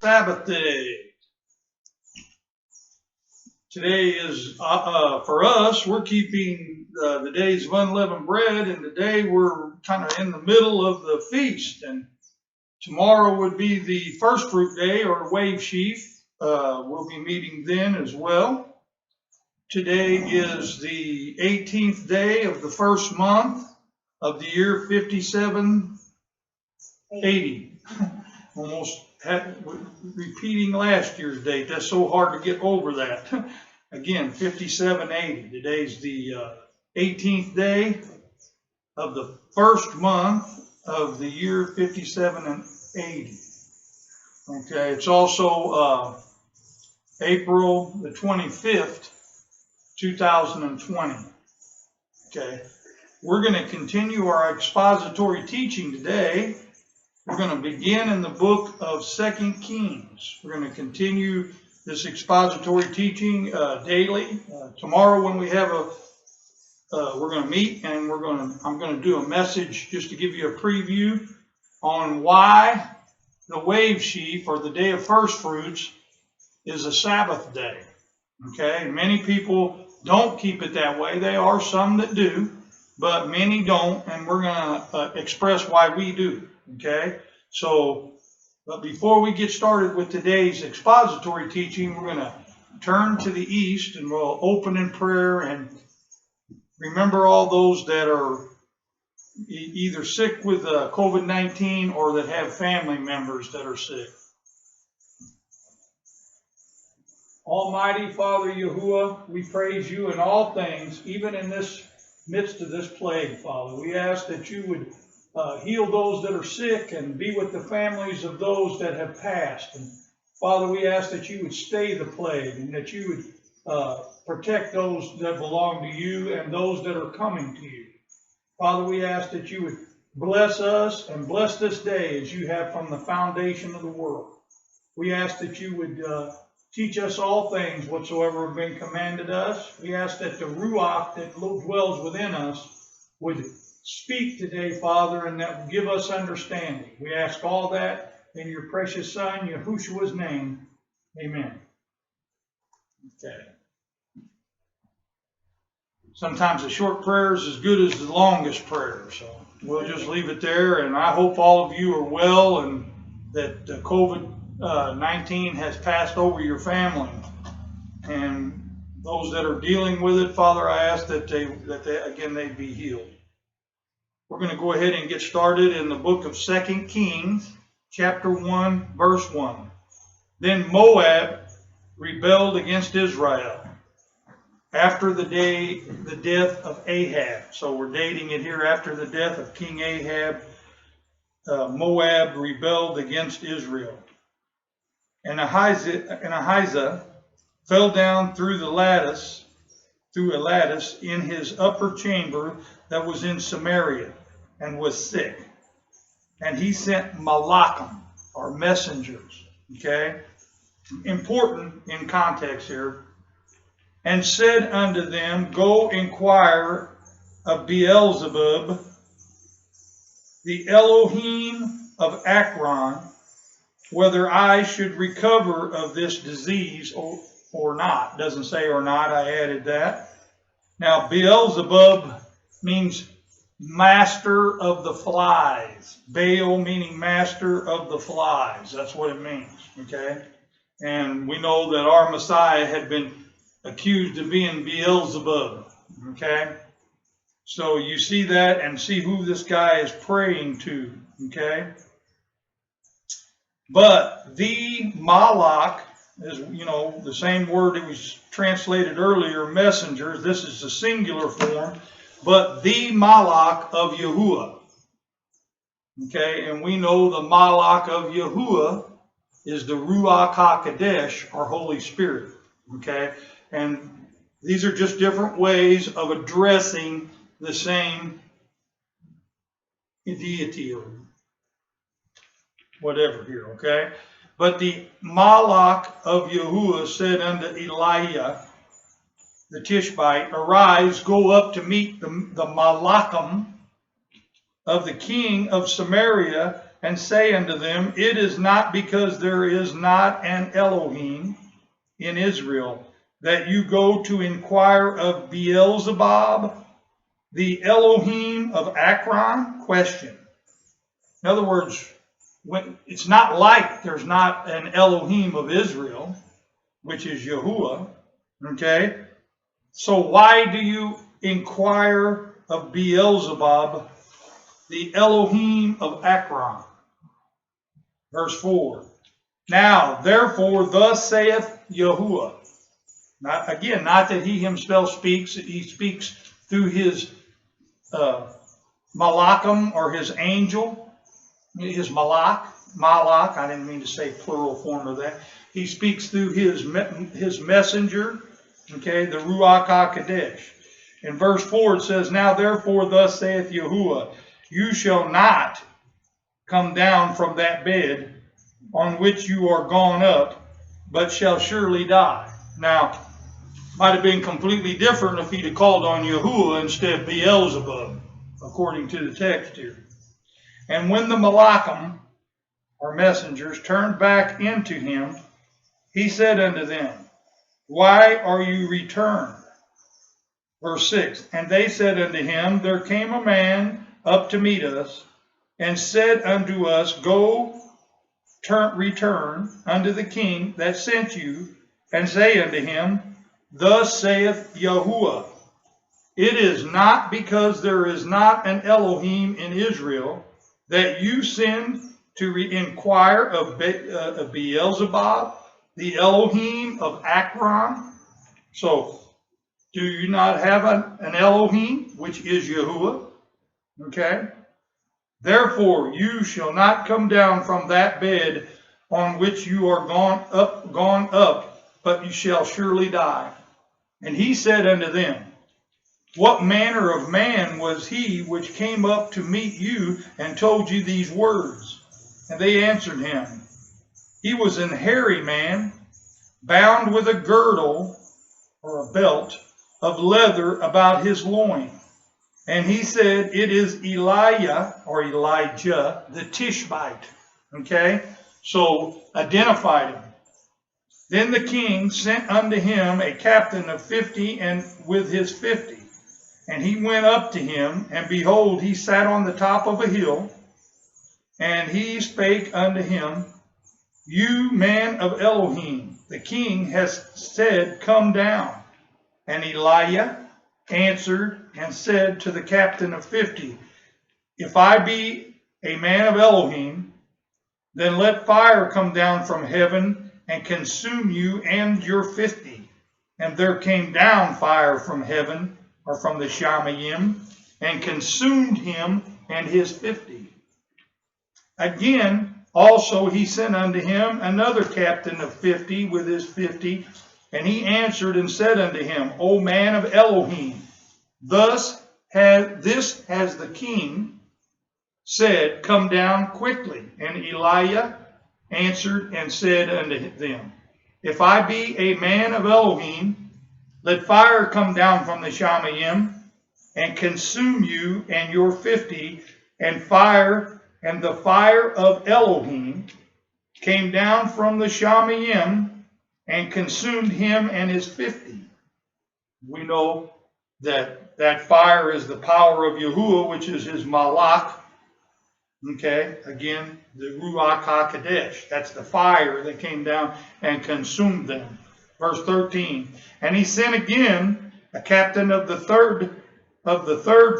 Sabbath day. Today is, for us, we're keeping the days of unleavened bread, and today we're kind of in the middle of the feast. And tomorrow would be the first fruit day, or wave sheaf. We'll be meeting then as well. Today is the 18th day of the first month of the year 5780. Almost repeating last year's date. That's so hard to get over that. Again, 5780. Today's the 18th day of the first month of the year 5780. Okay, it's also April the 25th, 2020. Okay, we're going to continue our expository teaching today. We're going to begin in the book of 2 Kings. We're going to continue this expository teaching daily. Tomorrow, when we have we're going to meet, and I'm going to do a message just to give you a preview on why the wave sheaf, or the day of first fruits, is a Sabbath day. Okay, and many people don't keep it that way. There are some that do, but many don't, and we're going to express why we do. Okay, so, but before we get started with today's expository teaching, we're going to turn to the east, and we'll open in prayer and remember all those that are either sick with COVID-19 or that have family members that are sick. Almighty Father Yahuwah, we praise you in all things, even in this midst of this plague, Father. We ask that you would heal those that are sick and be with the families of those that have passed. And Father, we ask that you would stay the plague, and that you would protect those that belong to you and those that are coming to you. Father, we ask that you would bless us and bless this day as you have from the foundation of the world. We ask that you would teach us all things whatsoever have been commanded us. We ask that the Ruach that dwells within us would speak today, Father, and that will give us understanding. We ask all that in your precious Son, Yahushua's name. Amen. Okay. Sometimes a short prayer is as good as the longest prayer, so we'll just leave it there. And I hope all of you are well, and that COVID-19 has passed over your family. And those that are dealing with it, Father, I ask that they be healed. We're going to go ahead and get started in the book of 2 Kings, chapter 1, verse 1. Then Moab rebelled against Israel after the death of Ahab. So we're dating it here after the death of King Ahab. Moab rebelled against Israel. And Ahijah fell down through a lattice in his upper chamber that was in Samaria, and was sick. And he sent malachim, or messengers, okay? Important in context here. And said unto them, Go inquire of Beelzebub, the Elohim of Akron, whether I should recover of this disease or not. Doesn't say or not, I added that. Now, Beelzebub means master of the flies. Baal meaning master of the flies. That's what it means, okay? And we know that our Messiah had been accused of being Beelzebub, okay? So you see that and see who this guy is praying to, okay? But the Malach is, the same word that was translated earlier, messengers. This is the singular form. But the Malach of Yahuwah. Okay, and we know the Malach of Yahuwah is the Ruach HaKodesh, or Holy Spirit. Okay, and these are just different ways of addressing the same deity or whatever here. Okay, but the Malach of Yahuwah said unto Elijah the Tishbite, Arise, go up to meet the malachim of the king of Samaria, and say unto them, it is not because there is not an Elohim in Israel that you go to inquire of Beelzebub, the Elohim of Akron? Question. In other words, it's not like there's not an Elohim of Israel, which is Yahuwah. Okay? So why do you inquire of Beelzebub, the Elohim of Akron? Verse 4. Now, therefore, thus saith Yahuwah. Not that he himself speaks. He speaks through his malachim, or his angel, his malach. I didn't mean to say plural form of that. He speaks through his messenger, okay, the Ruach HaKodesh. In verse 4 it says, now therefore thus saith Yahuwah, you shall not come down from that bed on which you are gone up, but shall surely die. Now, might have been completely different if he'd have called on Yahuwah instead of Beelzebub, according to the text here. And when the malachim, or messengers, turned back into him, he said unto them, why are you returned? Verse 6, and they said unto him, there came a man up to meet us, and said unto us, go, return unto the king that sent you, and say unto him, thus saith Yahuwah, it is not because there is not an Elohim in Israel that you send to inquire of Beelzebub, the Elohim of Akron. So, do you not have an Elohim, which is Yahuwah? Okay. Therefore, you shall not come down from that bed on which you are gone up, but you shall surely die. And he said unto them, what manner of man was he which came up to meet you and told you these words? And they answered him, he was an hairy man, bound with a girdle, or a belt, of leather about his loin. And he said, it is Elijah, or Elijah, the Tishbite. Okay? So, identified him. Then the king sent unto him a captain of 50, and with his 50. And he went up to him, and behold, he sat on the top of a hill. And he spake unto him, you man of Elohim, the king has said, come down. And Elijah answered and said to the captain of 50, if I be a man of Elohim, then let fire come down from heaven and consume you and your 50. And there came down fire from heaven, or from the Shamayim, and consumed him and his 50. Again, also he sent unto him another captain of 50 with his 50, and he answered and said unto him, O man of Elohim, thus has the king said, come down quickly. And Elijah answered and said unto them, if I be a man of Elohim, let fire come down from the Shamayim, and consume you and your 50, and the fire of Elohim came down from the Shamayim, and consumed him and his 50. We know that that fire is the power of Yahuwah, which is his malach. Okay, again, the Ruach HaKodesh. That's the fire that came down and consumed them. Verse 13. And he sent again a captain of the third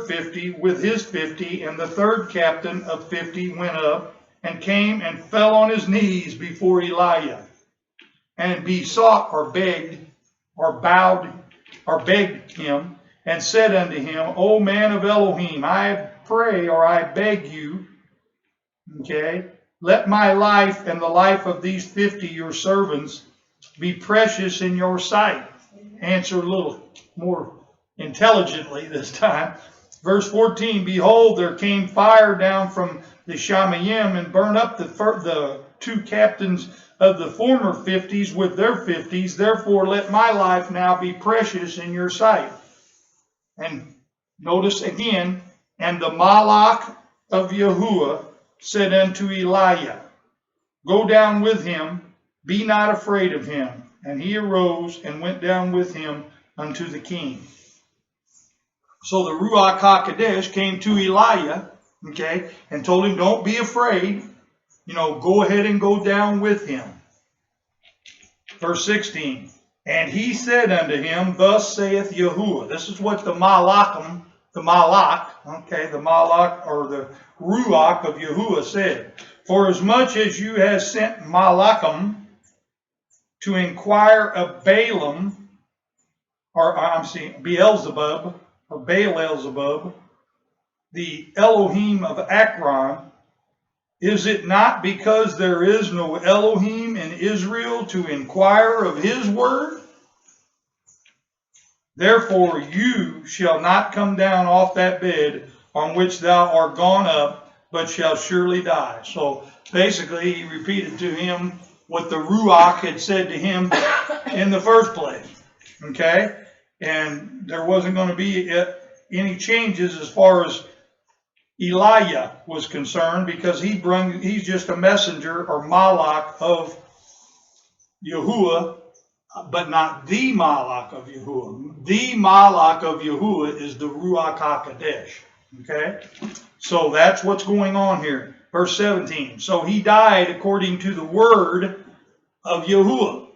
50 with his 50, and the third captain of 50 went up and came and fell on his knees before Elijah, and besought, or begged, or bowed, or begged him, and said unto him, O man of Elohim, I pray, or I beg you, okay, let my life and the life of these 50 your servants be precious in your sight. Answer a little more intelligently this time. Verse 14, behold, there came fire down from the Shamayim, and burned up the two captains of the former 50s with their 50s. Therefore let my life now be precious in your sight. And notice again, and the malach of Yahuwah said unto Elijah, Go down with him, be not afraid of him. And he arose and went down with him unto the king. So the Ruach HaKodesh came to Elijah, okay, and told him, don't be afraid. Go ahead and go down with him. Verse 16, and he said unto him, Thus saith Yahuwah. This is what the Malach, or the Ruach of Yahuwah said. For as much as you have sent Malachim to inquire of Balaam, Beelzebub, or Baalzebub, the Elohim of Akron, is it not because there is no Elohim in Israel to inquire of his word? Therefore you shall not come down off that bed on which thou art gone up, but shall surely die. So basically he repeated to him what the Ruach had said to him in the first place. Okay? And there wasn't going to be any changes as far as Elijah was concerned, because he's just a messenger or Malach of Yahuwah, but not the Malach of Yahuwah. The Malach of Yahuwah is the Ruach HaKodesh. Okay? So that's what's going on here. Verse 17. So he died according to the word of Yahuwah.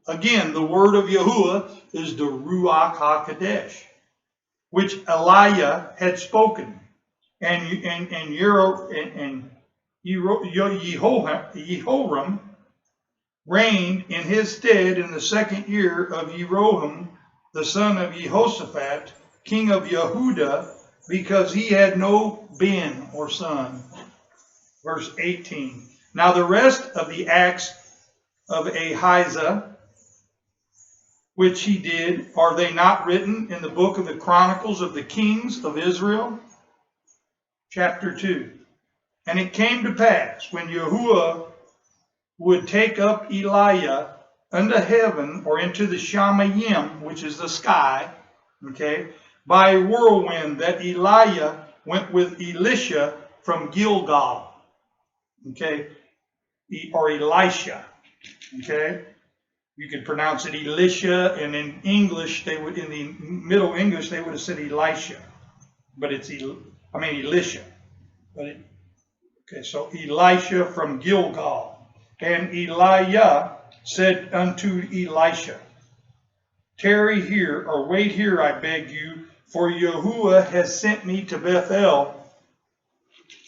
Again, the word of Yahuwah is the Ruach HaKodesh, which Elijah had spoken. And Jehoram reigned in his stead in the 2nd year of Jeroham, the son of Jehoshaphat, king of Yehudah, because he had no ben or son. Verse 18. Now the rest of the acts of Ahijah, which he did, are they not written in the book of the Chronicles of the Kings of Israel? Chapter 2. And it came to pass, when Yahuwah would take up Elijah unto heaven, or into the Shamayim, which is the sky, okay, by a whirlwind, that Elijah went with Elisha from Gilgal, okay, or Elisha, okay. You could pronounce it Elisha, and in English, in the Middle English, they would have said Elisha, but it's Elisha. Okay, so Elisha from Gilgal. And Elijah said unto Elisha, Tarry here, or wait here, I beg you, for Yahuwah has sent me to Bethel.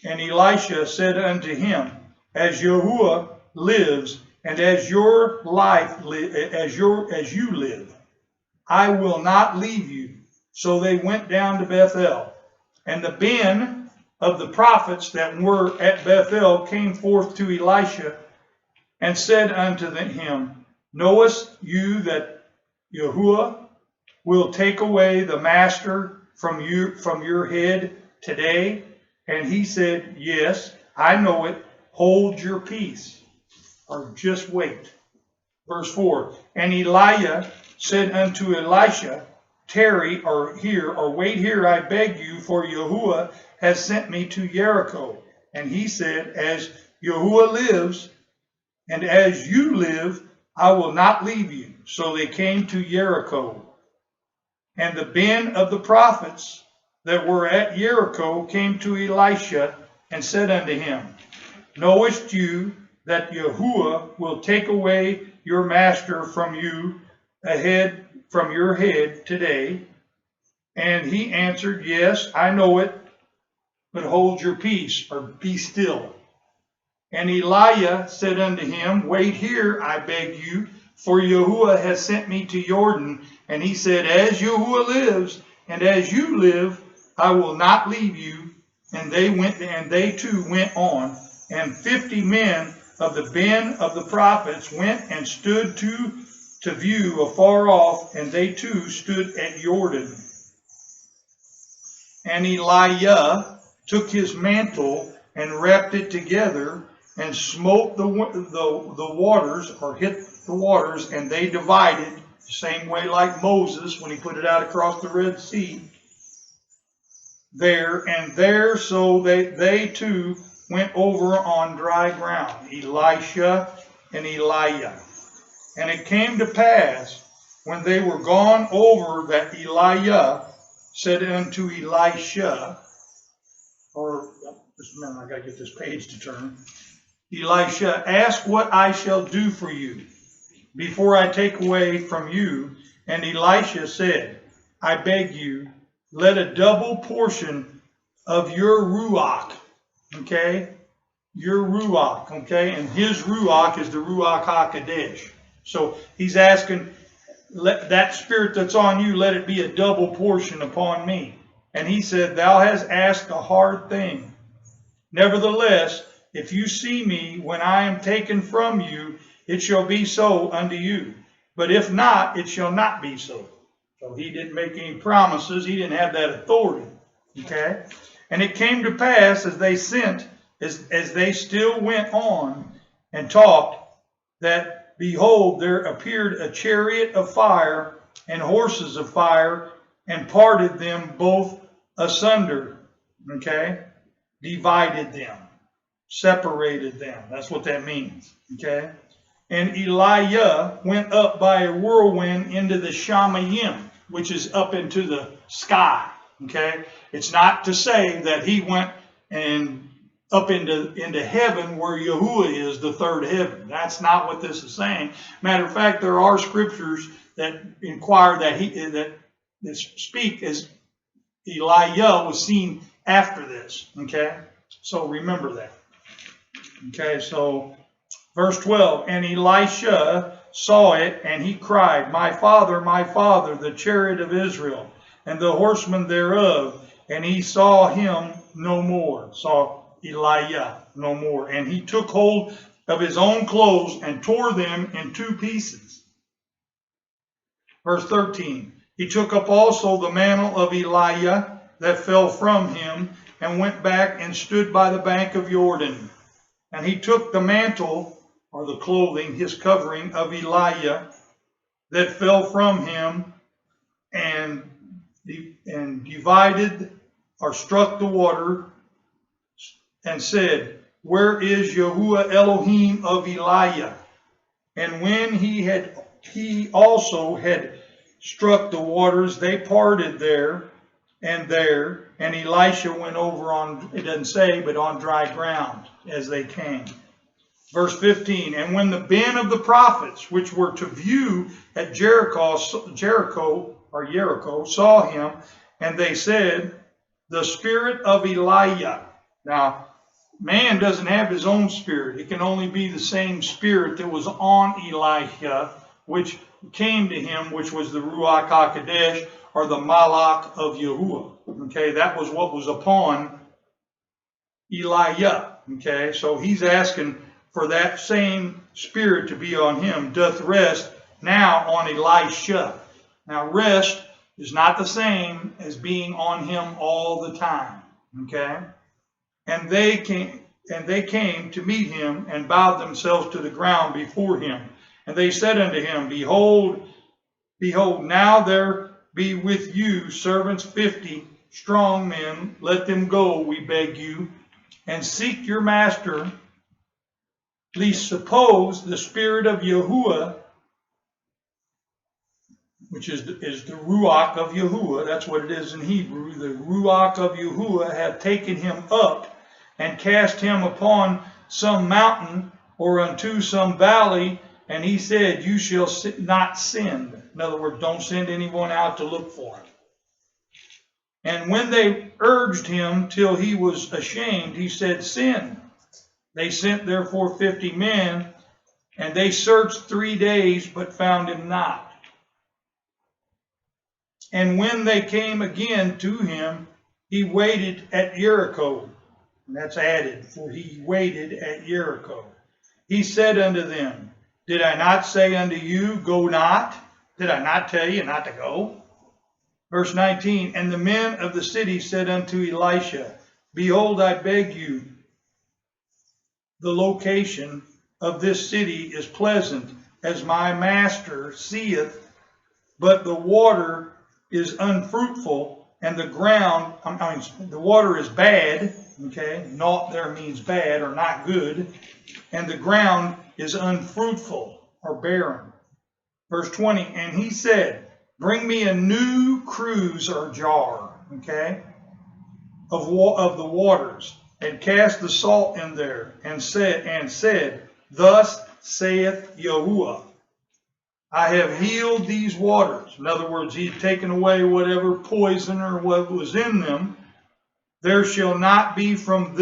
And Elisha said unto him, As Yahuwah lives, and as your life, as you live, I will not leave you. So they went down to Bethel. And the ben of the prophets that were at Bethel came forth to Elisha, and said unto him, Knowest you that Yahuwah will take away the master from your head today? And he said, Yes, I know it. Hold your peace, or just wait. Verse 4. And Elijah said unto Elisha, Tarry, or wait here, I beg you, for Yahuwah has sent me to Jericho. And he said, As Yahuwah lives, and as you live, I will not leave you. So they came to Jericho. And the ben of the prophets that were at Jericho came to Elisha, and said unto him, Knowest you that Yahuwah will take away your master from your head today? And he answered, Yes, I know it, but hold your peace, or be still. And Elijah said unto him, Wait here, I beg you, for Yahuwah has sent me to Jordan. And he said, As Yahuwah lives, and as you live, I will not leave you. And they too went on. And 50 men of the ben of the prophets went and stood to view afar off, and they too stood at Jordan. And Elijah took his mantle and wrapped it together, and smote the waters, or hit the waters, and they divided, the same way like Moses when he put it out across the Red Sea. There, so they too went over on dry ground, Elisha and Elijah. And it came to pass, when they were gone over, that Elijah said unto Elisha, or just a minute, I gotta get this page to turn. Elisha, ask what I shall do for you before I take away from you. And Elisha said, I beg you, let a double portion of your ruach, okay, your ruach, okay, and his ruach is the ruach hakodesh. So he's asking, let that spirit that's on you, let it be a double portion upon me. And he said, thou hast asked a hard thing. Nevertheless, if you see me when I am taken from you, it shall be so unto you. But if not, it shall not be so. So he didn't make any promises. He didn't have that authority. Okay? And it came to pass as they as they still went on and talked, that behold, there appeared a chariot of fire and horses of fire, and parted them both asunder. Okay? Divided them, separated them. That's what that means. Okay? And Elijah went up by a whirlwind into the Shamayim, which is up into the sky. Okay? It's not to say that he went and up into heaven where Yahuwah is, the third heaven. That's not what this is saying. Matter of fact, there are scriptures that inquire that speak as Elijah was seen after this. Okay? So remember that. Okay, so verse 12, and Elisha saw it, and he cried, my father, the chariot of Israel, and the horsemen thereof. And he saw him no more, saw Elijah no more. And he took hold of his own clothes and tore them in two pieces. Verse 13, he took up also the mantle of Elijah that fell from him, and went back and stood by the bank of Jordan. And he took the mantle, or the clothing, his covering of Elijah that fell from him, and divided, or struck the water, and said, where is Yahuwah Elohim of Elijah? And when he also had struck the waters, they parted there, and Elisha went over on, it doesn't say, but on dry ground as they came. Verse 15, and when the band of the prophets, which were to view at Jericho saw him, and they said, the spirit of Elijah. Now, man doesn't have his own spirit. It can only be the same spirit that was on Elisha, which came to him, which was the Ruach HaKodesh, or the Malach of Yahuwah. Okay, that was what was upon Elijah. Okay, so he's asking for that same spirit to be on him, doth rest now on Elisha. Now, rest is not the same as being on him all the time. Okay, and they came to meet him and bowed themselves to the ground before him. And they said unto him, behold, now there be with you servants 50 strong men. Let them go, we beg you, and seek your master, lest suppose the spirit of Yahuwah, which is the Ruach of Yahuwah, that's what it is in Hebrew, the Ruach of Yahuwah have taken him up and cast him upon some mountain or unto some valley, and he said, you shall not send. In other words, don't send anyone out to look for him. And when they urged him till he was ashamed, he said, send. They sent therefore 50 men, and they searched 3 days, but found him not. And when they came again to him, he waited at Jericho. And that's added, for he waited at Jericho. He said unto them, did I not say unto you, go not? Did I not tell you not to go? Verse 19, and the men of the city said unto Elisha, behold, I beg you, the location of this city is pleasant, as my master seeth, but the water is unfruitful, and the ground, the water is bad, Okay, naught there means bad or not good. And the ground is unfruitful or barren. Verse 20, and he said, bring me a new cruse or jar, okay, of the waters, and cast the salt in there, and said, thus saith Yahuwah, I have healed these waters. In other words, he had taken away whatever poison or what was in them. There shall not be from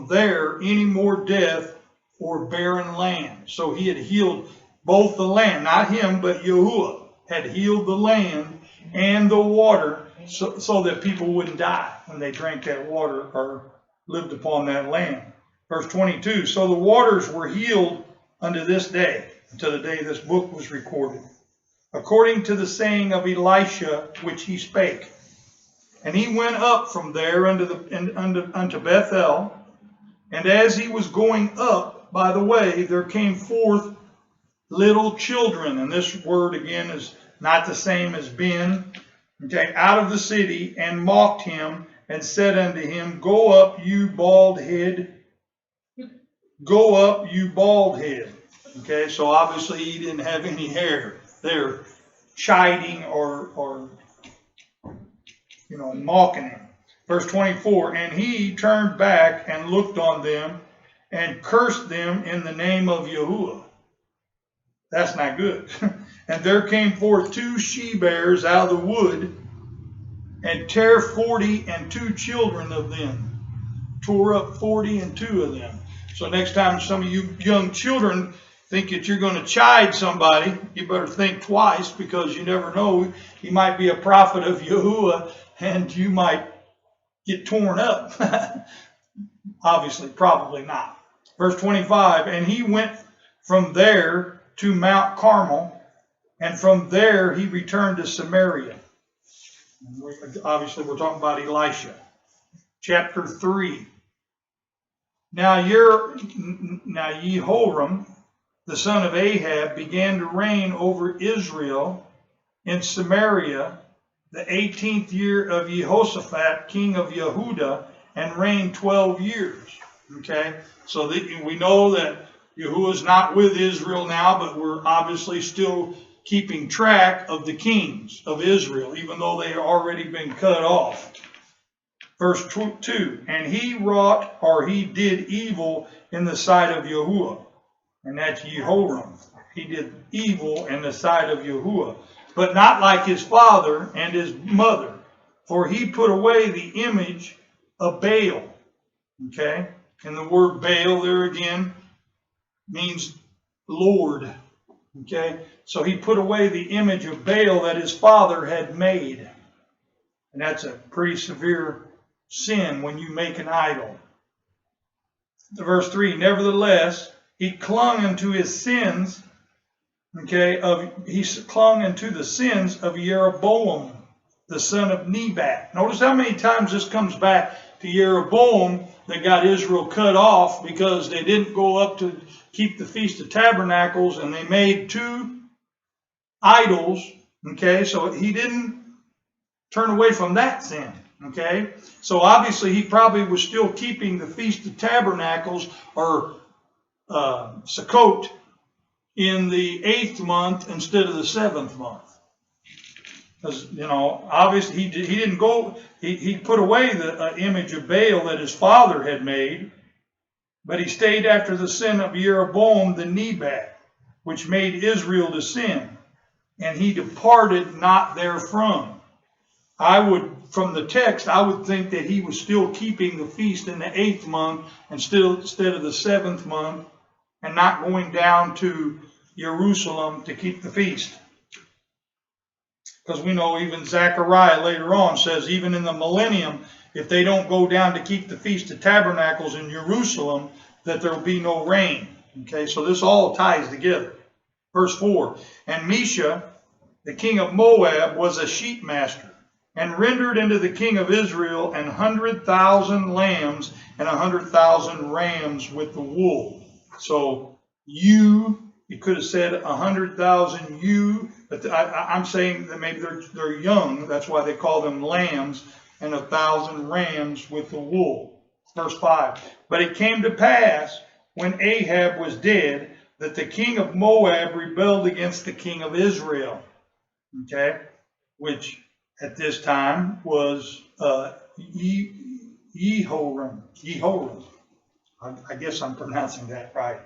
there any more death or barren land. So he had healed both the land, not him, but Yahuwah had healed the land and the water so that people wouldn't die when they drank that water or lived upon that land. Verse 22, so the waters were healed unto this day, until the day this book was recorded, according to the saying of Elisha, which he spake. And he went up from there unto Bethel, and as he was going up by the way, there came forth little children, and this word again is not the same as Ben, okay, out of the city, and mocked him, and said unto him, go up, you bald head. Go up, you bald head. Okay, so obviously he didn't have any hair. They're chiding or mocking him. Verse 24, and he turned back and looked on them and cursed them in the name of Yahuwah. That's not good. And there came forth 2 she-bears out of the wood, and tare 42 children of them. Tore up 42 of them. So next time some of you young children think that you're going to chide somebody, you better think twice, because you never know. He might be a prophet of Yahuwah, and you might get torn up. Obviously, probably not. Verse 25, and he went from there to Mount Carmel, and from there he returned to Samaria. Obviously, we're talking about Elisha. Chapter 3. Now Jehoram, the son of Ahab, began to reign over Israel in Samaria the 18th year of Jehoshaphat, king of Yehudah, and reigned 12 years. Okay, so we know that Yahuwah is not with Israel now, but we're obviously still keeping track of the kings of Israel, even though they have already been cut off. Verse 2, and he wrought, or he did evil in the sight of Yahuwah. And that's Jehoram. He did evil in the sight of Yahuwah, but not like his father and his mother, for he put away the image of Baal. Okay? And the word Baal there again means Lord. Okay? So he put away the image of Baal that his father had made. And that's a pretty severe sin when you make an idol. Verse 3, nevertheless, he clung unto his sins, he clung unto the sins of Jeroboam, the son of Nebat. Notice how many times this comes back to Jeroboam that got Israel cut off because they didn't go up to keep the Feast of Tabernacles, and they made 2 idols. Okay, so he didn't turn away from that sin. Okay, so obviously he probably was still keeping the Feast of Tabernacles, or Sukkot, in the 8th month instead of the 7th month. Because, obviously he didn't go, he put away the image of Baal that his father had made, but he stayed after the sin of Jeroboam the Nebat, which made Israel to sin, and he departed not therefrom. From the text, I would think that he was still keeping the feast in the 8th month instead of the 7th month, and not going down to Jerusalem to keep the feast. Because we know even Zechariah later on says, even in the millennium, if they don't go down to keep the Feast of Tabernacles in Jerusalem, that there will be no rain. Okay, so this all ties together. Verse 4, and Mesha, the king of Moab, was a sheep master, and rendered unto the king of Israel 100,000 lambs and 100,000 rams with the wool. So it could have said 100,000 ewe, but I'm saying that maybe they're young. That's why they call them lambs, and 1,000 rams with the wool. Verse 5. But it came to pass, when Ahab was dead, that the king of Moab rebelled against the king of Israel. Okay? Which at this time was Jehoram. I guess I'm pronouncing that right.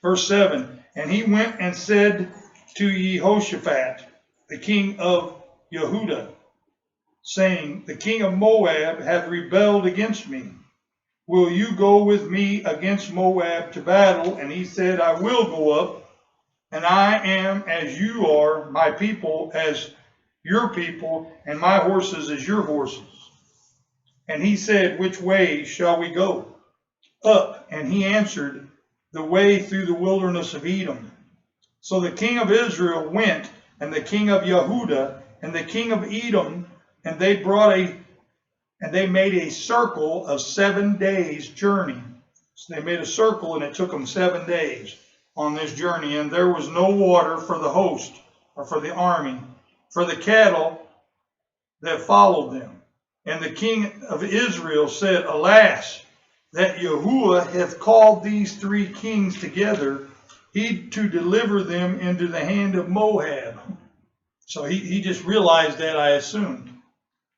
Verse 7. And he went and said to Jehoshaphat, the king of Yehudah, saying, the king of Moab hath rebelled against me. Will you go with me against Moab to battle? And he said, I will go up, and I am as you are, my people as your people, and my horses as your horses. And he said, which way shall we go? Up. And he answered, the way through the wilderness of Edom. So the king of Israel went, and the king of Yehudah, and the king of Edom, and they made a circle of 7 days' journey. So they made a circle, and it took them 7 days on this journey. And there was no water for the host, or for the army, for the cattle that followed them. And the king of Israel said, alas, that Yahuwah hath called these 3 kings together, he to deliver them into the hand of Moab. So he just realized that, I assumed.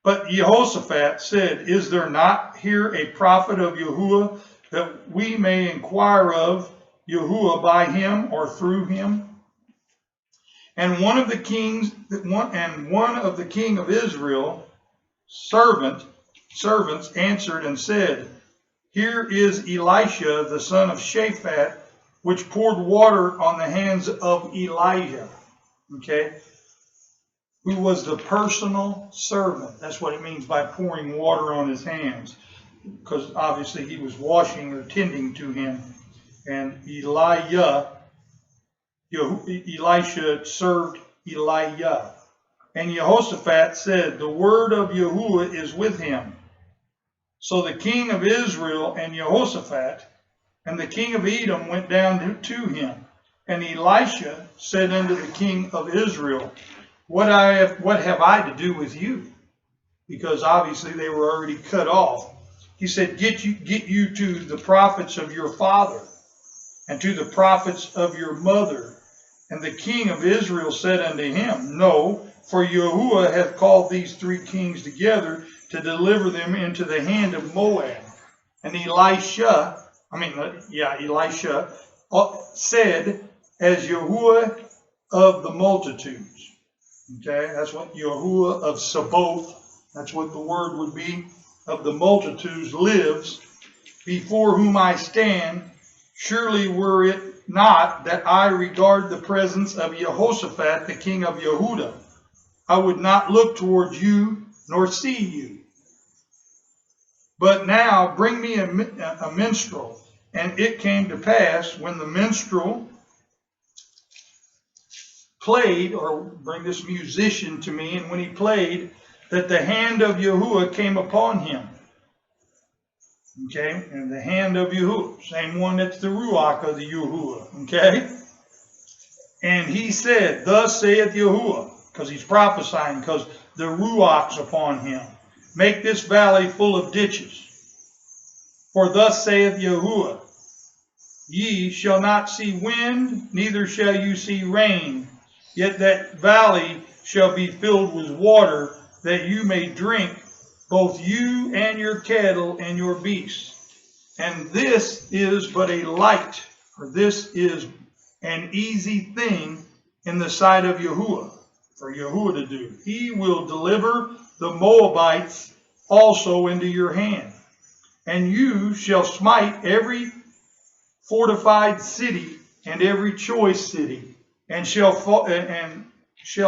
But Jehoshaphat said, is there not here a prophet of Yahuwah, that we may inquire of Yahuwah by him or through him? And one of the king of Israel servants answered and said, here is Elisha, the son of Shaphat, which poured water on the hands of Elijah. Okay? Who was the personal servant. That's what it means by pouring water on his hands. Because obviously he was washing or tending to him. And Elisha served Elijah. And Jehoshaphat said, the word of Yahuwah is with him. So the king of Israel and Jehoshaphat and the king of Edom went down to him. And Elisha said unto the king of Israel, what have I to do with you? Because obviously they were already cut off. He said, get you to the prophets of your father and to the prophets of your mother. And the king of Israel said unto him, no, for Yahuwah hath called these 3 kings together to deliver them into the hand of Moab. And Elisha said, as Yahuwah of the multitudes. Okay, that's what Yahuwah of Sabaoth, that's what the word would be, of the multitudes lives, before whom I stand. Surely were it not that I regard the presence of Jehoshaphat, the king of Yehudah, I would not look towards you nor see you. But now bring me a minstrel. And it came to pass, when the minstrel played, or bring this musician to me, and when he played, that the hand of Yahuwah came upon him. Okay, and the hand of Yahuwah, same one that's the Ruach of the Yahuwah. Okay, and he said, thus saith Yahuwah, because he's prophesying, because the Ruach's upon him. Make this valley full of ditches. For thus saith Yahuwah, ye shall not see wind, neither shall you see rain, yet that valley shall be filled with water, that you may drink, both you and your cattle and your beasts. And this is but a light, or this is an easy thing in the sight of Yahuwah, for Yahuwah to do. He will deliver the Moabites also into your hand. And you shall smite every fortified city and every choice city, and shall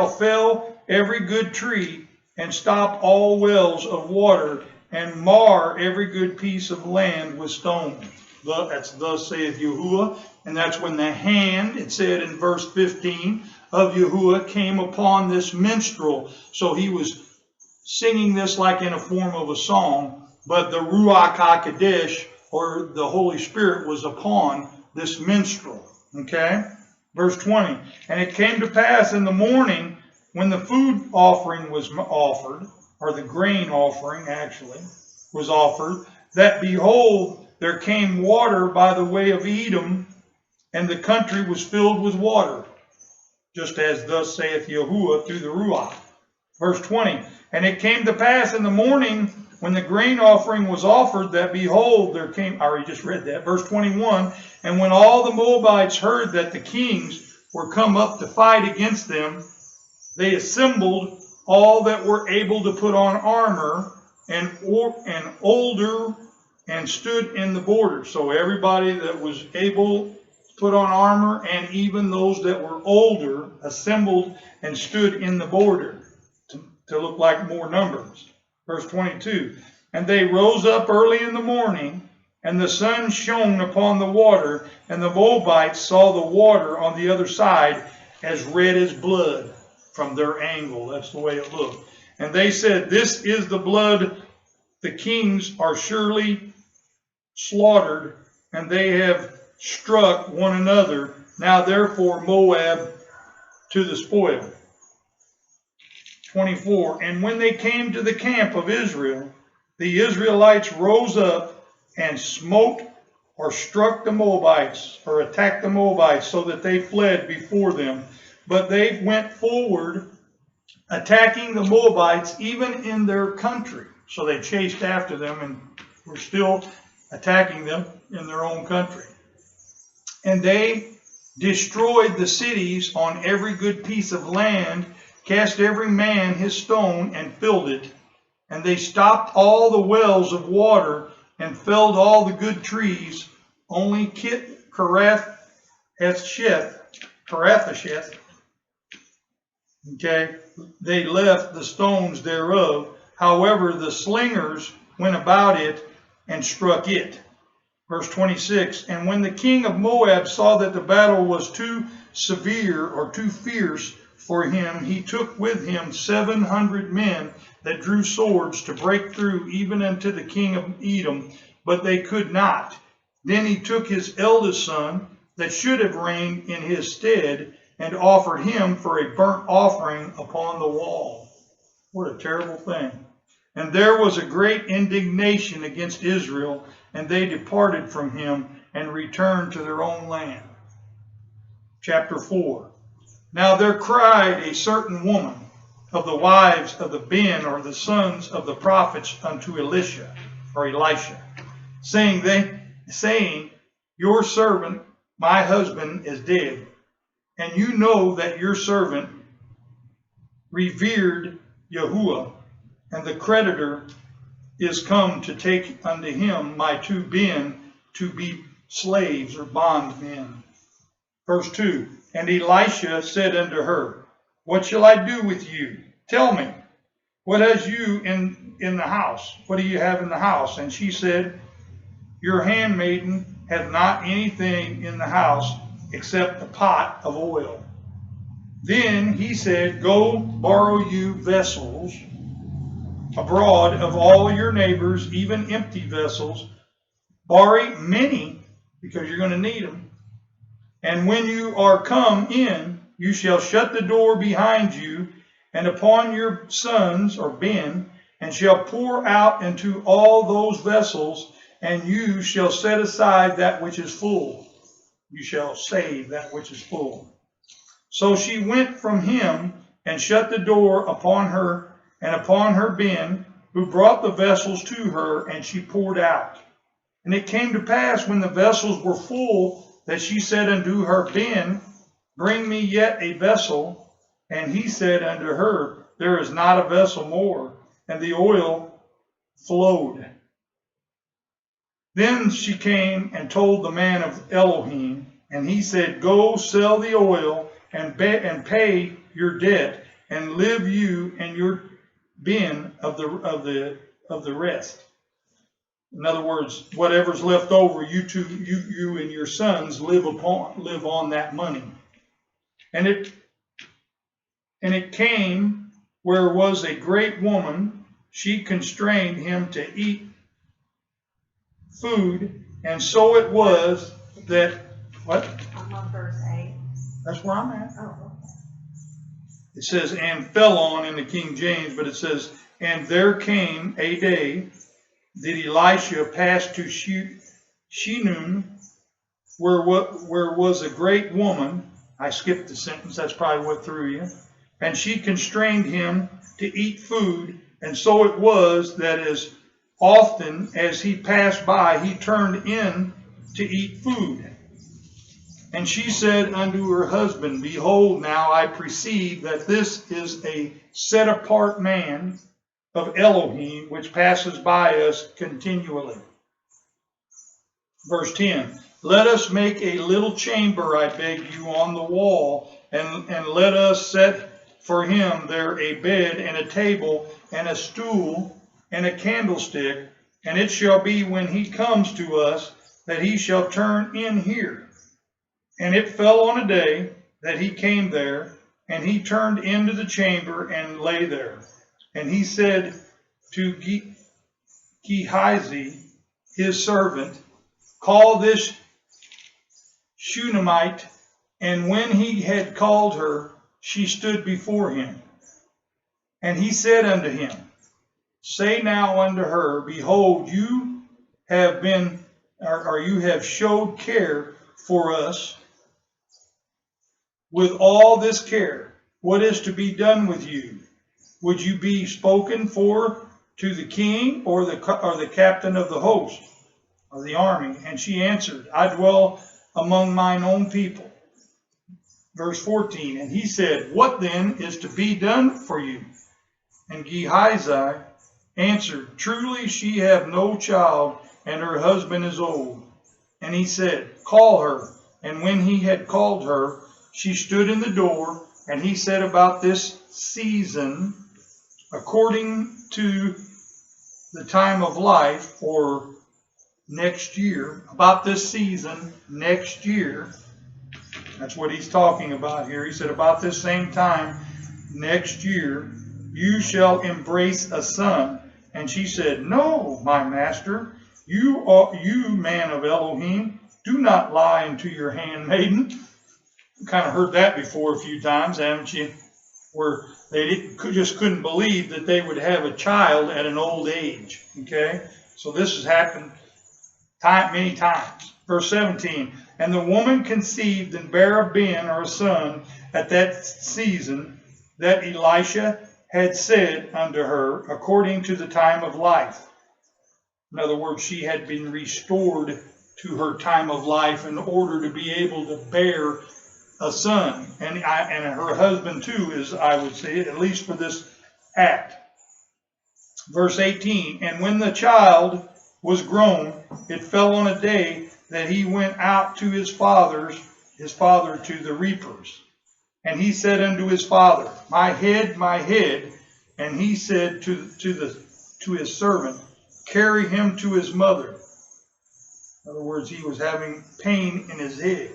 fell every good tree, and stop all wells of water, and mar every good piece of land with stones. That's thus saith Yahuwah. And that's when the hand, it said in verse 15, of Yahuwah came upon this minstrel. So he was singing this like in a form of a song, but the Ruach HaKodesh, or the Holy Spirit, was upon this minstrel. Okay? Verse 20. And it came to pass in the morning, when the food offering was offered, or the grain offering actually, was offered, that behold, there came water by the way of Edom, and the country was filled with water, just as thus saith Yahuwah through the Ruach. Verse 20, and it came to pass in the morning when the grain offering was offered, that behold, there came, I already just read that, verse 21, and when all the Moabites heard that the kings were come up to fight against them, they assembled all that were able to put on armor and older, and stood in the border. So everybody that was able to put on armor, and even those that were older, assembled and stood in the border to look like more numbers. Verse 22, and they rose up early in the morning, and the sun shone upon the water, and the Moabites saw the water on the other side as red as blood from their angle. That's the way it looked. And they said, this is the blood. The kings are surely slaughtered, and they have struck one another. Now therefore Moab to the spoil. 24, and when they came to the camp of Israel, the Israelites rose up and smote or struck the Moabites, or attacked the Moabites, so that they fled before them. But they went forward, attacking the Moabites even in their country. So they chased after them and were still attacking them in their own country. And they destroyed the cities on every good piece of land, cast every man his stone, and filled it. And they stopped all the wells of water, and felled all the good trees. Only Karathasheth, okay, they left the stones thereof. However, the slingers went about it and struck it. Verse 26, and when the king of Moab saw that the battle was too severe or too fierce for him, he took with him 700 men that drew swords to break through even unto the king of Edom, but they could not. Then he took his eldest son that should have reigned in his stead, and offered him for a burnt offering upon the wall. What a terrible thing. And there was a great indignation against Israel, and they departed from him and returned to their own land. Chapter 4. Now there cried a certain woman of the wives of the Ben, or the sons of the prophets, unto Elisha, saying, your servant, my husband, is dead, and you know that your servant revered Yahuwah, and the creditor is come to take unto him my two Ben to be slaves or bondmen. Verse 2, and Elisha said unto her, what shall I do with you? Tell me, what has you in the house? What do you have in the house? And she said, your handmaiden hath not anything in the house except a pot of oil. Then he said, go borrow you vessels abroad of all your neighbors, even empty vessels. Borrow many, because you're going to need them. And when you are come in, you shall shut the door behind you and upon your sons, or Ben, and shall pour out into all those vessels, and you shall set aside that which is full. You shall save that which is full. So she went from him and shut the door upon her and upon her Ben, who brought the vessels to her, and she poured out. And it came to pass, when the vessels were full, that she said unto her Ben, bring me yet a vessel. And he said unto her, there is not a vessel more. And the oil flowed. Then she came and told the man of Elohim, and he said, go sell the oil and pay your debt, and live you and your Ben of the rest. In other words, whatever's left over, you and your sons live on that money. And it came where was a great woman, she constrained him to eat food, and so it was that, what? I'm on verse 8. That's where I'm at. Oh, okay. It says, and fell on in the King James, but it says, And there came a day that Elisha passed to Shinun, where was a great woman. I skipped the sentence, that's probably what threw you. And she constrained him to eat food, and so it was that as often as he passed by, he turned in to eat food. And she said unto her husband, Behold, now I perceive that this is a set apart man of Elohim, which passes by us continually. Verse 10, Let us make a little chamber, I beg you, on the wall, and let us set for him there a bed and a table and a stool and a candlestick. And it shall be when he comes to us that he shall turn in here. And it fell on a day that he came there, and he turned into the chamber and lay there. And he said to Gehazi, his servant, Call this Shunammite. And when he had called her, she stood before him. And he said unto him, Say now unto her, Behold, you have been, or you have showed care for us with all this care. What is to be done with you? Would you be spoken for to the king or the captain of the host of the army? And she answered, I dwell among mine own people. Verse 14, and he said, What then is to be done for you? And Gehazi answered, Truly she have no child, and her husband is old. And he said, Call her. And when he had called her, she stood in the door. And he said, About this season, according to the time of life, or next year, about this season, next year, that's what he's talking about here. He said, about this same time, next year, you shall embrace a son. And she said, No, my master, you man of Elohim, do not lie unto your handmaiden. You kind of heard that before a few times, haven't you? Where they just couldn't believe that they would have a child at an old age. Okay? So this has happened many times. Verse 17, and the woman conceived and bare a ben, or a son, at that season that Elisha had said unto her, according to the time of life. In other words, she had been restored to her time of life in order to be able to bear a son. And her husband too, is, I would say, at least for this act. Verse 18, and when the child was grown, it fell on a day that he went out to his father to the reapers. And he said unto his father, My head, my head. And he said to his servant, Carry him to his mother. In other words, he was having pain in his head.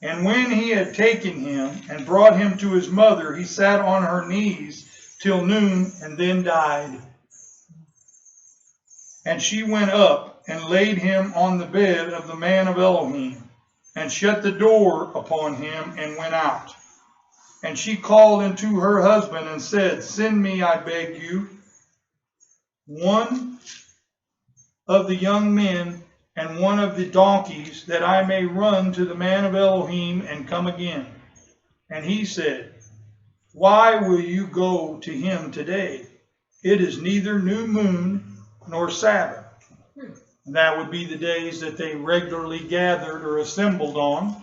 And when he had taken him and brought him to his mother, he sat on her knees till noon, and then died. And she went up and laid him on the bed of the man of Elohim, and shut the door upon him, and went out. And she called unto her husband and said, Send me, I beg you, one of the young men and one of the donkeys, that I may run to the man of Elohim and come again. And he said, Why will you go to him today? It is neither new moon nor Sabbath. And that would be the days that they regularly gathered or assembled on.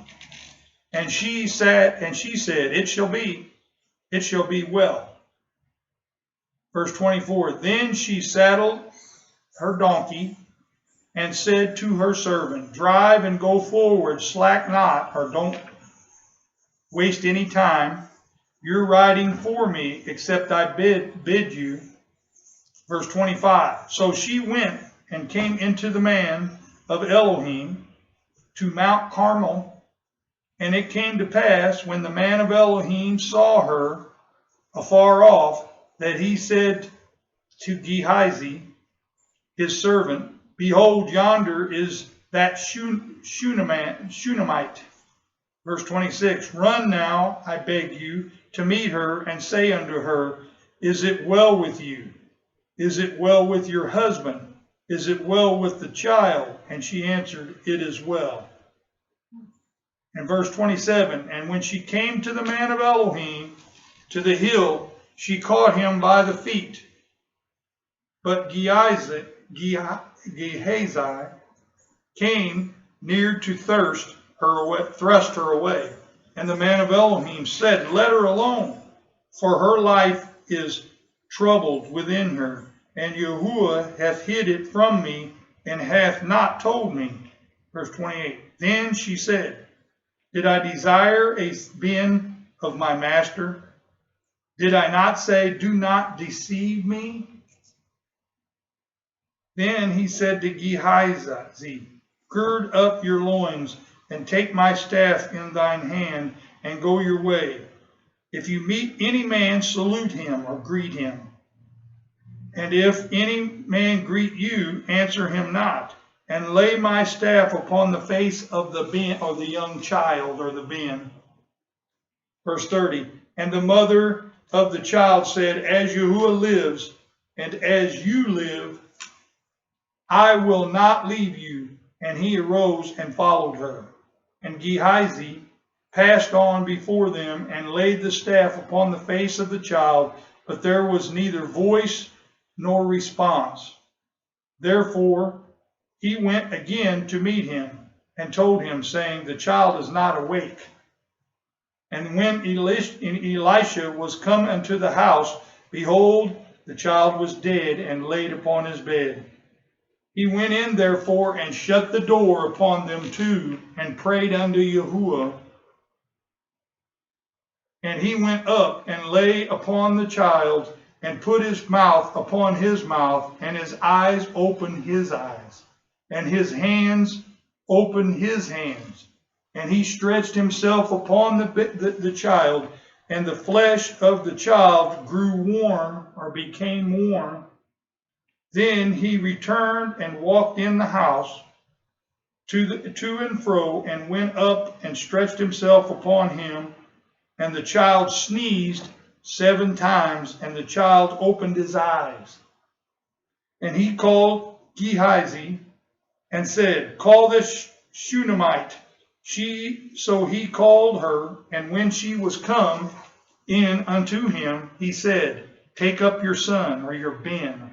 And she said, It shall be well. Verse 24, Then she saddled her donkey and said to her servant, Drive and go forward, slack not, or don't waste any time. You're riding for me, except I bid you. Verse 25, So she went and came into the man of Elohim to Mount Carmel. And it came to pass, when the man of Elohim saw her afar off, that he said to Gehazi, his servant, Behold, yonder is that Shunammite. Verse 26, Run now, I beg you, to meet her, and say unto her, Is it well with you? Is it well with your husband? Is it well with the child? And she answered, It is well. And verse 27, and when she came to the man of Elohim, to the hill, she caught him by the feet. But Gehazi came near to thrust her away. And the man of Elohim said, Let her alone, for her life is troubled within her. And Yahuwah hath hid it from me, and hath not told me. Verse 28, Then she said, Did I desire a bin of my master? Did I not say, Do not deceive me? Then he said to Gehazi, Gird up your loins, and take my staff in thine hand, and go your way. If you meet any man, salute him or greet him. And if any man greet you, answer him not. And lay my staff upon the face of the bin, or the young child, or the bin. Verse 30, and the mother of the child said, As Yahuwah lives, and as you live, I will not leave you. And he arose and followed her. And Gehazi passed on before them, and laid the staff upon the face of the child, but there was neither voice nor response. Therefore he went again to meet him, and told him, saying, The child is not awake. And when Elisha was come unto the house, behold, the child was dead, and laid upon his bed. He went in therefore, and shut the door upon them two, and prayed unto Yahuwah. And he went up, and lay upon the child, and put his mouth upon his mouth, and his eyes opened his eyes, and his hands opened his hands. And he stretched himself upon the child, and the flesh of the child grew warm, or became warm. Then he returned and walked in the house to and fro, and went up and stretched himself upon him. And the child sneezed 7 times, and the child opened his eyes. And he called Gehazi and said, Call this Shunammite. So he called her, and when she was come in unto him, he said, Take up your son, or your bin.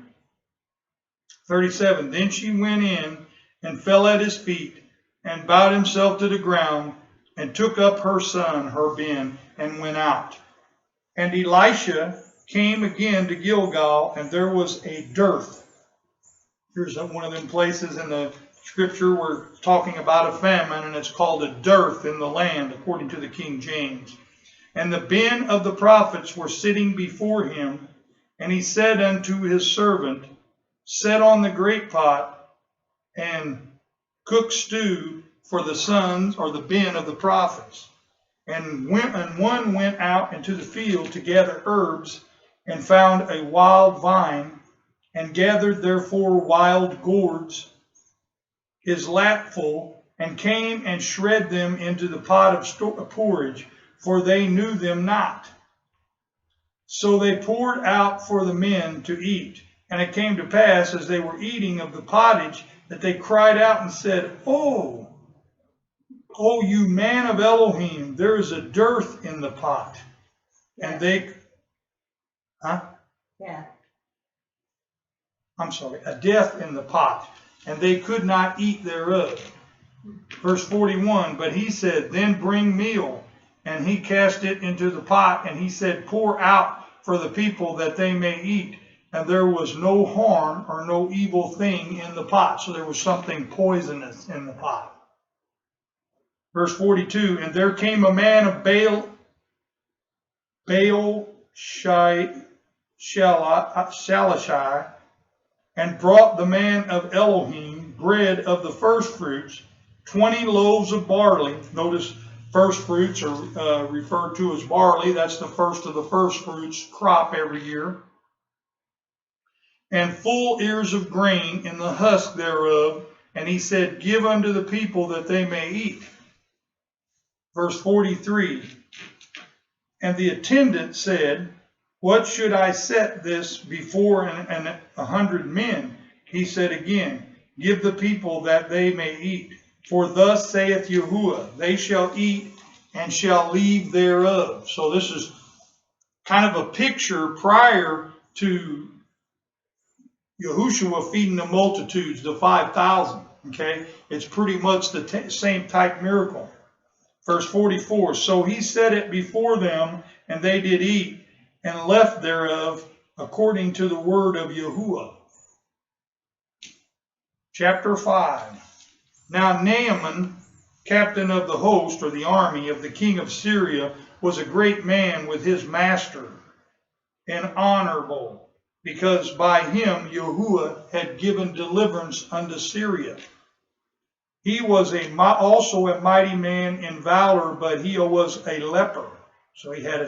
37, Then she went in and fell at his feet, and bowed himself to the ground, and took up her son, her bin, and went out. And Elisha came again to Gilgal, and there was a dearth. Here's one of them places in the scripture we're talking about a famine, and it's called a dearth in the land, according to the King James. And the bin of the prophets were sitting before him, and he said unto his servant, Set on the great pot, and cook stew for the sons, or the bin of the prophets. And one went out into the field to gather herbs, and found a wild vine, and gathered therefore wild gourds, his lapful, and came and shred them into the pot of porridge, for they knew them not. So they poured out for the men to eat. And it came to pass, as they were eating of the pottage, that they cried out and said, Oh, you man of Elohim, there is a dearth in the pot. And they, Yeah. I'm sorry, a death in the pot, and they could not eat thereof. Verse 41, But he said, Then bring meal. And he cast it into the pot, and he said, Pour out for the people that they may eat. And there was no harm or no evil thing in the pot. So there was something poisonous in the pot. Verse 42, And there came a man of Shalishai, and brought the man of Elohim bread of the first fruits, 20 loaves of barley. Notice first fruits are referred to as barley. That's the first of the first fruits crop every year. And full ears of grain in the husk thereof. And he said, Give unto the people that they may eat. Verse 43, And the attendant said, What should I set this before 100 men? He said again, give the people that they may eat. For thus saith Yahuwah, they shall eat and shall leave thereof. So this is kind of a picture prior to Yahushua feeding the multitudes, the 5,000. Okay, it's pretty much the same type miracle. Verse 44, so he set it before them, and they did eat, and left thereof, according to the word of Yahuwah. Chapter 5. Now Naaman, captain of the host, or the army of the king of Syria, was a great man with his master, and honorable, because by him Yahuwah had given deliverance unto Syria. He was also a mighty man in valor, but he was a leper. So he had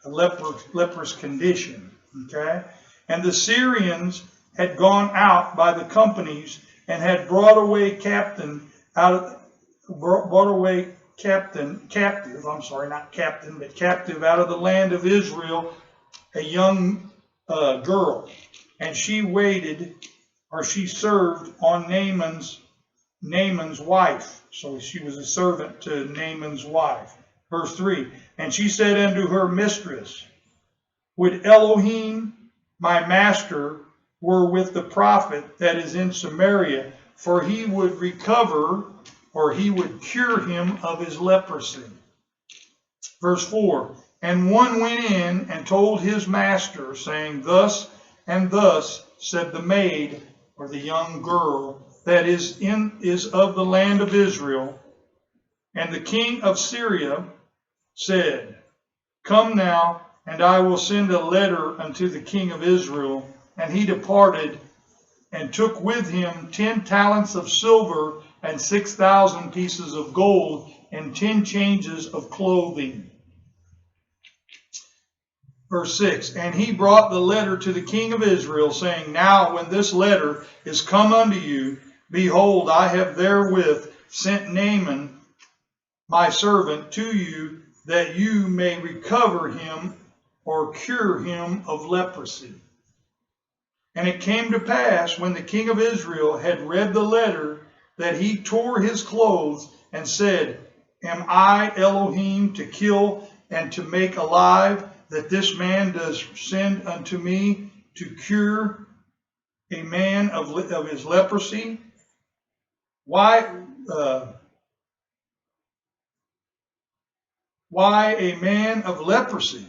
a leprous condition. Okay? And the Syrians had gone out by the companies and had brought away captive out of the land of Israel, a young girl. And she she served on Naaman's wife. So she was a servant to Naaman's wife. Verse 3, and she said unto her mistress, would Elohim, my master, were with the prophet that is in Samaria, for he would recover, or he would cure him of his leprosy. Verse 4, and one went in and told his master, saying, thus and thus said the maid, or the young girl, that is of the land of Israel. And the king of Syria said, come now, and I will send a letter unto the king of Israel. And he departed, and took with him 10 talents of silver, and 6,000 pieces of gold, and 10 changes of clothing. Verse 6, and he brought the letter to the king of Israel, saying, now when this letter is come unto you, behold, I have therewith sent Naaman, my servant, to you, that you may recover him, or cure him of leprosy. And it came to pass, when the king of Israel had read the letter, that he tore his clothes, and said, am I Elohim to kill and to make alive, that this man does send unto me to cure a man of his leprosy? Why a man of leprosy?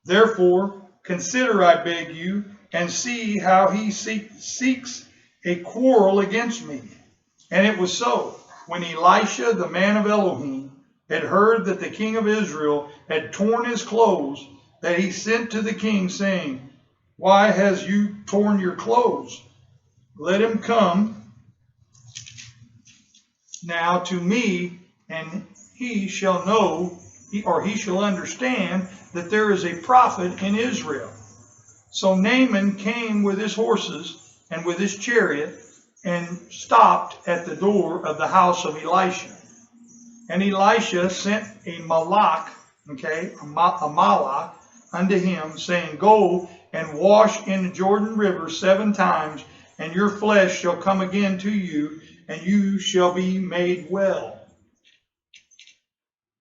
Therefore, consider, I beg you, and see how he seeks a quarrel against me. And it was so, when Elisha, the man of Elohim, had heard that the king of Israel had torn his clothes, that he sent to the king, saying, why has you torn your clothes? Let him come now to me, and he shall know, or he shall understand, that there is a prophet in Israel. So Naaman came with his horses and with his chariot, and stopped at the door of the house of Elisha. And Elisha sent a malach, a malach, unto him, saying, go and wash in the Jordan River 7 times, and your flesh shall come again to you, and you shall be made well.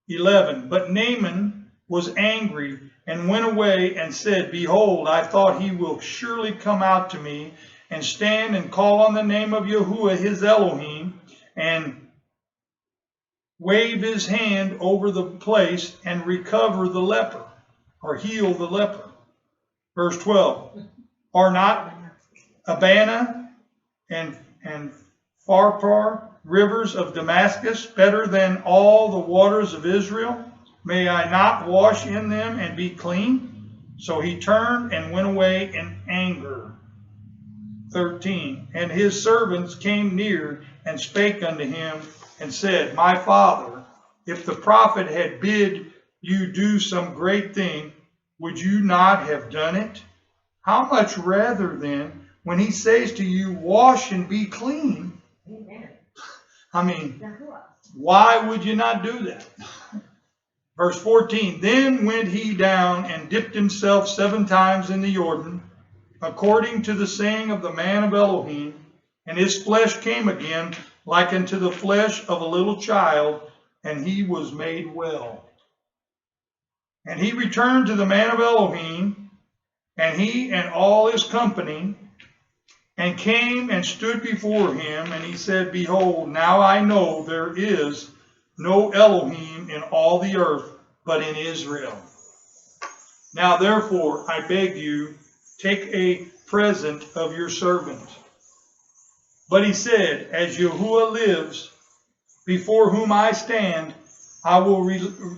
11, but Naaman was angry, and went away, and said, behold, I thought he will surely come out to me, and stand and call on the name of Yahuwah his Elohim, and wave his hand over the place, and recover the leper, or heal the leper. Verse 12, are not Abana and Pharpar, rivers of Damascus, better than all the waters of Israel? May I not wash in them and be clean? So he turned and went away in anger. 13, and his servants came near and spake unto him, and said, my father, if the prophet had bid you do some great thing, would you not have done it? How much rather then, when he says to you, wash and be clean? Amen. I mean, why would you not do that? Verse 14, then went he down and dipped himself 7 times in the Jordan, according to the saying of the man of Elohim, and his flesh came again like unto the flesh of a little child, and he was made well. And he returned to the man of Elohim, and he and all his company, and came and stood before him, and he said, behold, now I know there is no Elohim in all the earth but in Israel. Now therefore, I beg you, take a present of your servant. But he said, as Yahuwah lives, before whom I stand, I will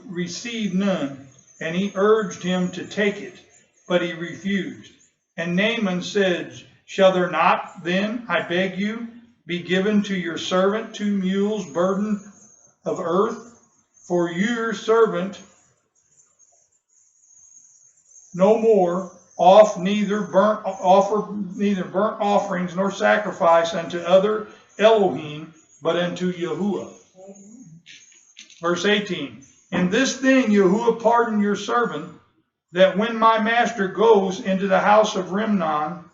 receive none. And he urged him to take it, but he refused. And Naaman said, shall there not then, I beg you, be given to your servant 2 mules burden of earth? For your servant no more offer neither burnt offerings nor sacrifice unto other Elohim, but unto Yahuwah. Verse 18, in this thing Yahuwah pardon your servant, that when my master goes into the house of Rimnon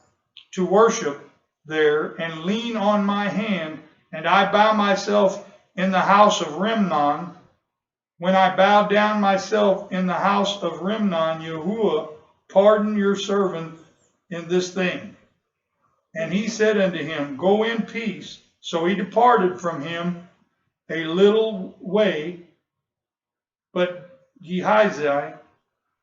to worship there, and lean on my hand, and I bow myself in the house of Rimnon, when I bow down myself in the house of Rimnon, Yahuwah pardon your servant in this thing. And he said unto him, go in peace. So he departed from him a little way. But Gehazi,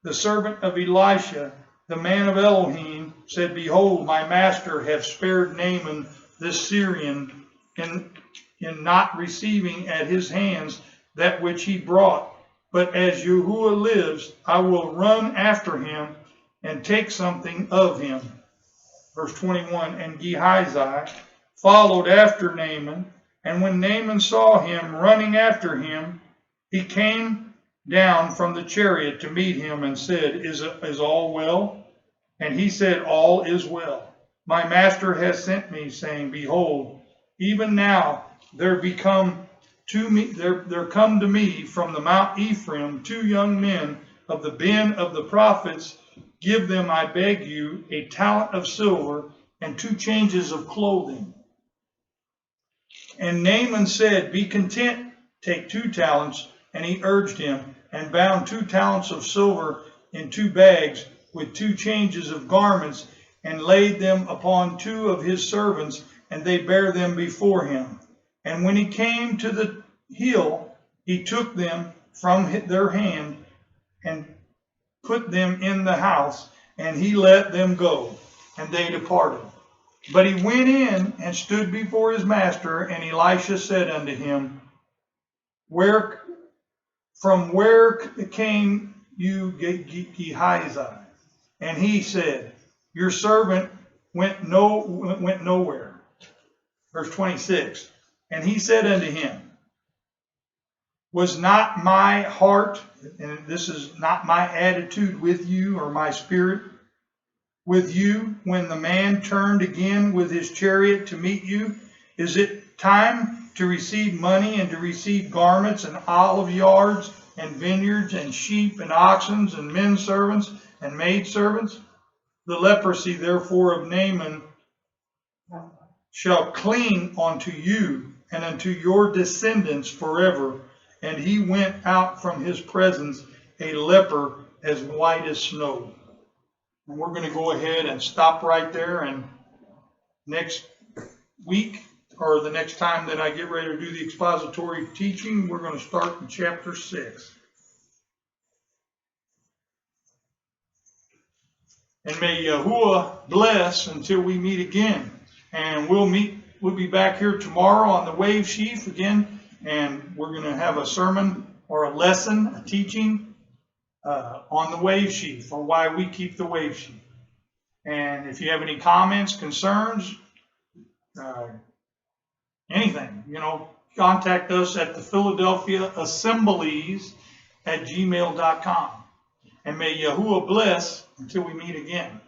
the servant of Elisha, the man of Elohim, said, behold, my master hath spared Naaman this Syrian in not receiving at his hands that which he brought. But as Yahuwah lives, I will run after him and take something of him. Verse 21, and Gehazi followed after Naaman, and when Naaman saw him running after him, he came down from the chariot to meet him and said, is all well? And he said, all is well. My master has sent me, saying, behold, even now there come to me from the Mount Ephraim 2 young men of the bin of the prophets. Give them, I beg you, a talent of silver and 2 changes of clothing. And Naaman said, be content, take 2 talents. And he urged him, and bound 2 talents of silver in 2 bags with 2 changes of garments, and laid them upon 2 of his servants, and they bare them before him. And when he came to the hill, he took them from their hand, and put them in the house, and he let them go, and they departed. But he went in and stood before his master, and Elisha said unto him, from where came you, Gehazi? And he said, your servant went nowhere. Verse 26, and he said unto him, was not my heart, and this is not my attitude with you, or my spirit with you, when the man turned again with his chariot to meet you? Is it time to receive money, and to receive garments, and olive yards, and vineyards, and sheep, and oxen, and men servants, and maid servants? The leprosy therefore of Naaman shall cling unto you, and unto your descendants forever. And he went out from his presence a leper as white as snow. And we're going to go ahead and stop right there. And next week, or the next time that I get ready to do the expository teaching, we're going to start in chapter 6. And may Yahuwah bless until we meet again. And we'll be back here tomorrow on the wave sheaf again. And we're going to have a sermon or a lesson, a teaching on the wave sheaf, or why we keep the wave sheaf. And if you have any comments, concerns, anything, contact us at the Philadelphia Assemblies at gmail.com. And may Yahuwah bless until we meet again.